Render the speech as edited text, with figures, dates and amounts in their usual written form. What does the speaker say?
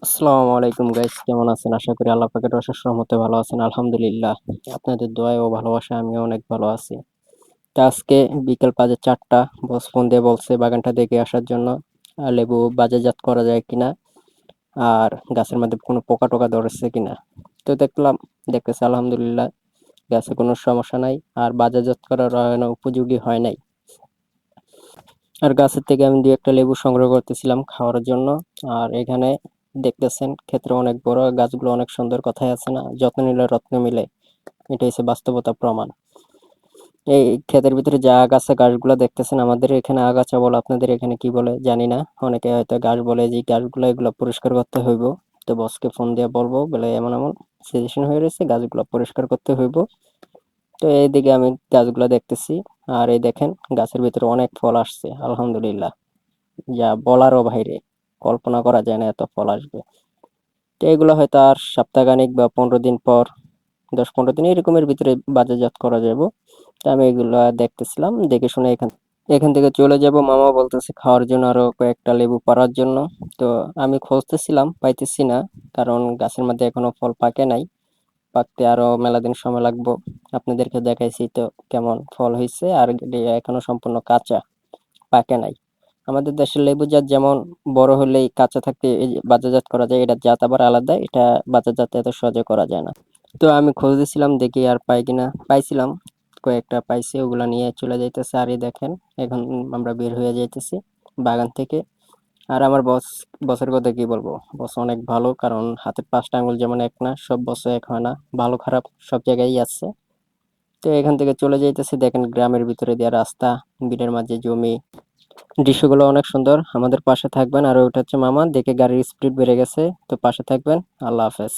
আসসালামু আলাইকুম গাইস, কেমন আছেন? আশা করি আল্লাহ পাকের অশেষ রহমতে ভালো আছেন। আলহামদুলিল্লাহ, আপনাদের দোয়ায় ও ভালোবাসায় আমিও অনেক ভালো আছি। তো আজকে বিকেল বাজে 4টা, বস ফোন দিয়ে বলছে বাগানটা দেখে আসার জন্য, লেবু বাজারজাত করা যায় কিনা, আর গাছের মধ্যে কোনো পোকা টোকা ধরেছে কিনা। তো দেখতেছি আলহামদুলিল্লাহ গাছে কোনো সমস্যা নাই, আর বাজারজাত করার উপযোগী হয় নাই। আর গাছের থেকে আমি 2-একটা লেবু সংগ্রহ করতেছিলাম খাওয়ার জন্য। আর এখানে দেখতেছেন ক্ষেত্রে অনেক বড়, গাছগুলো অনেক সুন্দর, কথাই আছে না, যত্ন নিলে রত্ন মিলে। এটা হচ্ছে বাস্তবতা প্রমাণ। এই ক্ষেতের ভিতরে যে আগাছা গাছগুলো দেখতেছেন, আমাদের এখানে আগাছা বলে, আপনাদের এখানে কি বলে জানি না। অনেকে হয়তো গাছ বলে, যে গাছগুলো এগুলো পরিষ্কার করতে হইব। তো বসকে ফোন দিয়ে বলবো বলে এমন এমন সিচুয়েশন হয়ে রয়েছে, গাছগুলো পরিষ্কার করতে হইব। তো এইদিকে আমি গাছগুলো দেখতেছি। আর এই দেখেন, গাছের ভিতরে অনেক ফল আসছে আলহামদুলিল্লাহ, যা বলারও বাইরে, কল্পনা করা যায় না এত ফল আসবে। তো এগুলো হয়তো আর সপ্তাহখানিক বা 15 দিন পর, 10-15 দিন এরকমের ভিতরে বাজারজাত করা যাবে। তো আমি এগুলো দেখতেছিলাম, দেখে শুনে এখান এখান থেকে চলে যাব। মামা বলতেছে খাওয়ার জন্য আরো কয়েকটা লেবু পাড়ার জন্য। তো আমি খুঁজতেছিলাম, পাইতেছি না, কারণ গাছের মধ্যে এখনো ফল পাকে নাই। পাকতে আরো মেলা দিন সময় লাগবে। আপনাদেরকে দেখাইছি তো কেমন ফল হয়েছে, আর এখনো সম্পূর্ণ কাঁচা, পাকে নাই। আমাদের দেশের লেবু জাত যেমন বড় হলেই কাঁচা থাকতে এই যে বাজারজাত করা যায়, এটা জাত আবার আলাদা, এটা বাজারজাত এত সহজে করা যায় না। তো আমি খুঁজতেছিলাম, দেখি আর পাই কিনা। পাইছিলাম, কয়েকটা পাইছি, ওগুলা নিয়ে চলে যাইতেছে। আর এই দেখেন, এখন আমরা বের হয়ে যাইতেছি বাগান থেকে। আর আমার বসের কথা কি বলবো, বস অনেক ভালো, কারণ হাতের 5টা আঙ্গুল যেমন এক না, সব বসে এক হয় না, ভালো খারাপ সব জায়গায় আছে। তো এখান থেকে চলে যাইতেছি, দেখেন গ্রামের ভিতরে দেওয়া রাস্তা, বিলের মাঝে জমি, দৃশ্যগুলো অনেক সুন্দর। আমাদের পাশে থাকবেন। আর ওটা হচ্ছে মামা, দেখে গাড়ির স্পিড বেড়ে গেছে, তো পাশে থাকবেন। আল্লাহ হাফেজ।